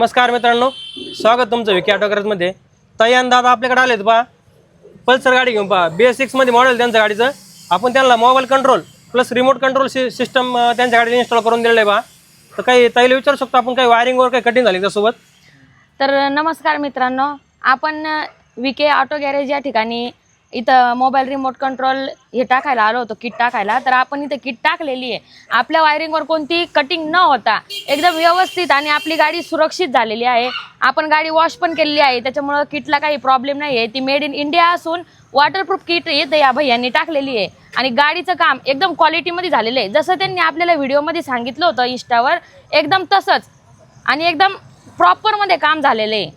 नमस्कार मित्रांनो, स्वागत तुमचं विकी ऑटो गॅरेजमध्ये. तयान दादा आपल्याकडे आलेत पहा. पल्सर गाडी घेऊन पहा. BS6 मध्ये मॉडेल त्यांचं गाडीचं. आपण त्यांना mobile control plus remote control system त्यांच्या गाडीला इन्स्टॉल करून दिलेलं आहे पहा. तर काही ताईला विचारू शकतो आपण, काही वायरिंगवर काही कटिंग झाली त्यासोबत? तर नमस्कार मित्रांनो, आपण विके ऑटो गॅरेज या ठिकाणी इथं मोबाईल रिमोट कंट्रोल हे टाकायला आलो होतो, किट टाकायला. तर आपण इथं किट टाकलेली आहे. आपल्या वायरिंगवर कोणती कटिंग न होता एकदम व्यवस्थित आणि आपली गाडी सुरक्षित झालेली आहे. आपण गाडी वॉश पण केलेली आहे, त्याच्यामुळं किटला काही प्रॉब्लेम नाही आहे. ती मेड इन इंडिया असून वॉटरप्रूफ किट इथं या भैयांनी टाकलेली आहे. आणि गाडीचं काम एकदम क्वालिटीमध्ये झालेलं आहे. जसं त्यांनी आपल्याला व्हिडिओमध्ये सांगितलं होतं इंस्टावर, एकदम तसंच आणि एकदम प्रॉपरमध्ये काम झालेलं आहे.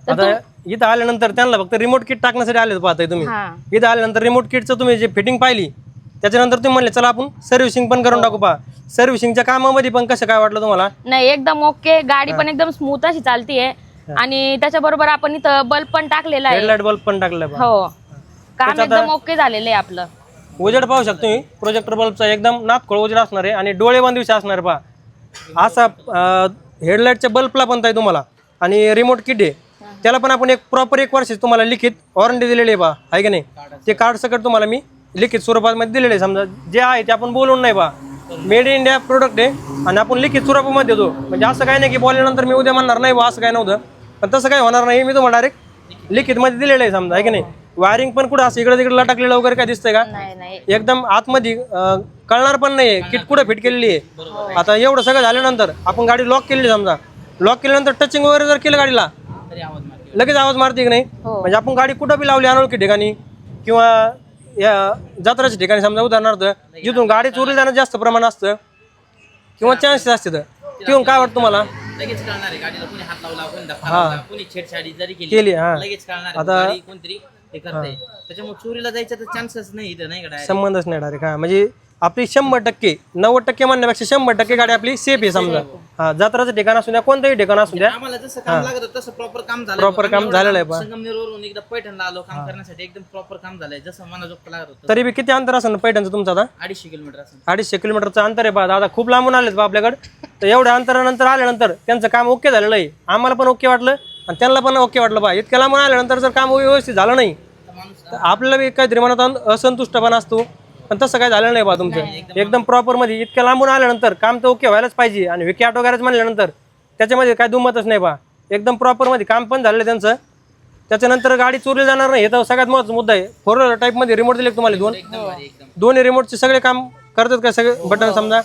आता इथं आल्यानंतर त्यांना फक्त रिमोट किट टाकण्यासाठी आले पाहताय तुम्ही. इथं आल्यानंतर रिमोट किटचं तुम्ही जे फिटिंग पाहिली, त्याच्यानंतर तुम्ही म्हणले चला आपण सर्व्हिसिंग पण करून टाकू. पहा सर्व्हिसिंगच्या कामामध्ये पण कसं काय वाटलं तुम्हाला? नाही, एकदम ओके. गाडी पण एकदम स्मूथ अशी चालतीये. आणि त्याच्याबरोबर आपण इथं बल्ब पण टाकलेला आहे, हेडलाइट बल्ब पण टाकला. हो, काम एकदम ओके झालेलं आहे आपलं. उजेड पाहू शकतो तुम्ही, प्रोजेक्टर बल्बचा एकदम नातखोळ उजेड असणार आहे आणि डोळे बंद विषय असणार आहे. पहा असा हेडलाइटच्या बल्बला पण आहे तुम्हाला. आणि रिमोट किट आहे त्याला पण आपण एक प्रॉपर 1 वर्ष तुम्हाला लिखित वॉरंटी दिलेली आहे. पहा आहे की नाही, ते कार्ड सकट तुम्हाला मी लिखित स्वरूपामध्ये दिलेले आहे. समजा जे आहे ते आपण बोलून नाही. पहा मेड इन इंडिया प्रोडक्ट आहे आणि आपण लिखित स्वरूपामध्ये देतो. म्हणजे असं काही नाही की बोलल्यानंतर मी उद्या म्हणणार नाही बा असं काय नव्हतं, पण तसं काही होणार नाही. मी तुम्हाला डायरेक्ट लिखितमध्ये दिलेलं आहे. समजा आहे की नाही. वायरिंग पण कुठं असं इकडे तिकडे लटकलेलं वगैरे काय दिसतंय का? एकदम आतमध्ये कळणार पण नाही किट कुठं फिट केलेली आहे. आता एवढं सगळं झाल्यानंतर आपण गाडी लॉक केलेली. समजा लॉक केल्यानंतर टचिंग वगैरे जर केलं गाडीला लगेच आवाज मारते की नाही. म्हणजे आपण गाडी कुठं बी लावली अनोळखी ठिकाणी किंवा या जत्राच्या ठिकाणी, समजा उदाहरणार्थ जिथून गाडी चोरी जाणं जास्त प्रमाण असतं किंवा चान्सेस असते, तिथून काय वाटतं तुम्हाला? लगेच कळणार आहे गाडीला कोणी हात लावला, कोणी धक्का लावला, कोणी छेडछाडी जरी केली लगेच कळणार आता कोणतरी हे करते. त्याच्यामुळे चोरीला जायचा तर चान्सेस नाही इथं, नाही का? संबंधच नाही डायरेक्ट. हा म्हणजे आपली 100% 90% म्हणण्यापेक्षा 100% गाडी आपली सेफ आहे. समजा जत्राचं ठिकाण असू द्या, कोणतंही ठिकाण असू द्या, आम्हाला जसं काम लागत तसं प्रॉपर काम झालं. प्रॉपर काम झालेलं आहे. संगमनेरवरून एकदा पैठणला आलो काम करण्यासाठी, एकदम प्रॉपर काम झालंय जसं मनाजोग लागत होतं. तरी बी किती अंतर असेल पैठणचं तुमचं? आता 250 किलोमीटर असेल. 250 किलोमीटरचं अंतर आहे. पहा दादा खूप लांबून आलेत बा आपल्याकडे. तर एवढ्या अंतरानंतर आल्यानंतर त्यांचं काम ओके झालेलं आहे. आम्हाला पण ओके वाटलं आणि त्यांना पण ओके वाटलं. बा इतक्या लांबून आल्यानंतर जर काम व्यवस्थित झालं नाही तर आपल्याला बी काहीतरी मनात असंतुष्टपणा असतो, पण तसं काय झालं नाही बा तुमचं. एकदम प्रॉपर मध्ये इतक्या लांबून आल्यानंतर काम तर ओके व्हायलाच पाहिजे. आणि विकी ऑटो गॅरेज म्हणल्यानंतर त्याच्यामध्ये काय दुमतच नाही बा. एकदम प्रॉपर मध्ये काम पण झालेलं त्यांचं. त्याच्यानंतर गाडी चोरली जाणार नाही, हे तर सगळ्यात महत्त्वाचा मुद्दा आहे. 4 व्हीलर टाईप मध्ये रिमोट दिले तुम्हाला दोन्ही रिमोटचे सगळे काम करतात का सगळे बटन? समजा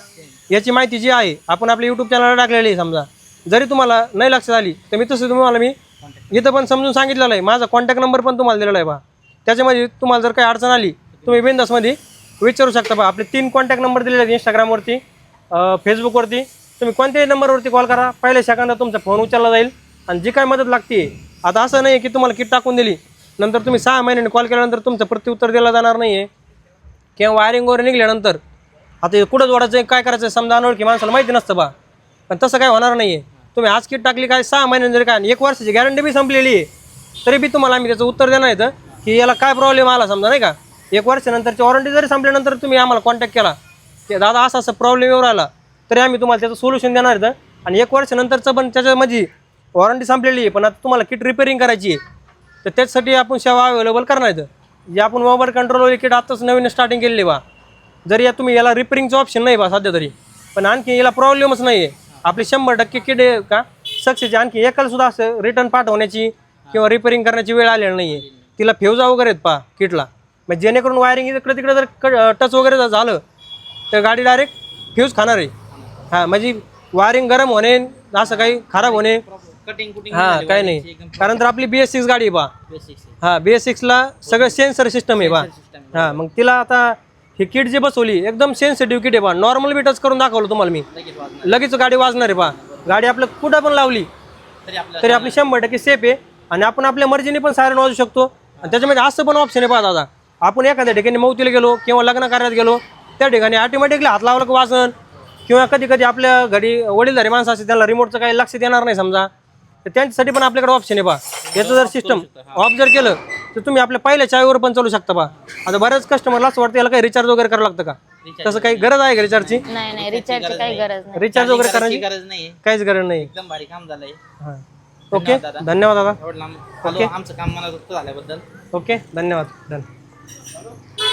याची माहिती जी आहे आपण आपल्या युट्यूब चॅनलला टाकलेली आहे. समजा जरी तुम्हाला नाही लक्षात आली तर मी तसं तुम्हाला मी इथं पण समजून सांगितलेलं आहे. माझा कॉन्टॅक्ट नंबर पण तुम्हाला दिलेला आहे बा. त्याच्यामध्ये तुम्हाला जर काही अडचण आली तुम्ही बिनधास्तमध्ये विचारू शकता. बा आपले 3 कॉन्टॅक्ट नंबर दिलेले आहेत इंस्टाग्रामवरती, फेसबुकवरती. तुम्ही कोणत्याही नंबरवरती कॉल करा, पहिल्या सेकंदात तुमचा फोन उचलला जाईल आणि जी काय मदत लागते. आता असं नाही की तुम्हाला किट टाकून दिली नंतर तुम्ही 6 महिन्यांनी कॉल केल्यानंतर तुमचं प्रत्युत्तर दिलं जाणार नाही आहे. किंवा वायरिंगवर निघल्यानंतर आता कुठं जोडायचं काय करायचं समजा अनोळखी माणसाला माहिती नसतं बा, पण तसं काय होणार नाही आहे. तुम्ही आज किट टाकली काय 6 महिन्यांनी जरी काय 1 वर्षाची गॅरंटी बी संपलेली आहे तरी बी तुम्हाला आम्ही त्याचं उत्तर देणार येतं की याला काय प्रॉब्लेम आला. समजा नाही का 1 वर्षानंतरची वॉरंटी जरी संपल्यानंतर तुम्ही आम्हाला कॉन्टॅक्ट केला की दादा असा असा प्रॉब्लेम येऊन राहिला, तरी आम्ही तुम्हाला त्याचं सोल्युशन देणार येतं. आणि 1 वर्षानंतरचं पण त्याच्यामध्ये वॉरंटी संपलेली आहे, पण आता तुम्हाला किट रिपेअरिंग करायची आहे तर त्याच्यासाठी आपण सेवा अवेलेबल करणार येतं. जे आपण मोबाईल कंट्रोलवर किट आत्ताच नवीन स्टार्टिंग केलेली बा. जरी या तुम्ही याला रिपेअरिंगचं ऑप्शन नाही बा सध्या तरी, पण आणखी याला प्रॉब्लेमच नाही आहे. आपली 100% किट आहे का सक्सेस. आणखी एकाला सुद्धा असं रिटर्न पाठवण्याची किंवा रिपेअरिंग करण्याची वेळ आलेली नाही आहे. तिला फ्यूजा वगैरे आहेत पहा किटला, म्हणजे जेणेकरून वायरिंग इकडे तिकडे जर टच वगैरे जर झालं तर गाडी डायरेक्ट फ्यूज खाणार आहे. हां म्हणजे वायरिंग गरम होणे असं काही खराब होणे हां काही नाही. कारण तर आपली BS6 गाडी आहे बा. हां BS6ला सगळं सेन्सर सिस्टम आहे बा. हां मग तिला आता ही किट जी बसवली एकदम सेन्सिटिव्ह किट आहे बा. नॉर्मल बी टच करून दाखवलं तुम्हाला मी, लगेच गाडी वाजणार आहे बा. गाडी आपलं कुठं पण लावली तरी आपली 100% सेफ आहे. आणि आपण आपल्या मर्जीने पण सायरन वाजवू शकतो. आणि त्याच्यामध्ये असं पण ऑप्शन आहे पहा दादा, आपण एखाद्या ठिकाणी मौतीला गेलो किंवा लग्न कार्यात गेलो त्या ठिकाणी ऑटोमॅटिकली हात लावलं की वाजन. किंवा कधी कधी आपल्या घरी वडीलधारी माणसं असते त्यांना रिमोटचं काही लक्ष देणार नाही समजा, तर त्यांच्यासाठी पण आपल्याकडे ऑप्शन आहे पहा. याचं जर सिस्टम ऑफ जर केलं तर तुम्ही आपल्या पहिल्या चावीवर पण चालू शकता पहा. आता बऱ्याच कस्टमरला असं वाटतं याला काही रिचार्ज वगैरे करावं लागतं का? तसं काही गरज आहे का रिचार्जची? नाही नाही रिचार्जची काही गरज नाही. रिचार्ज वगैरे करायची गरज नाही, काहीच गरज नाही. एकदम भारी काम झालंय. हां ओके धन्यवाद दादा. एवढं लांब आलो, आमचं काम मनात झाल्याबद्दल ओके धन्यवाद डन.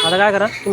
आता काय करा तुम्ही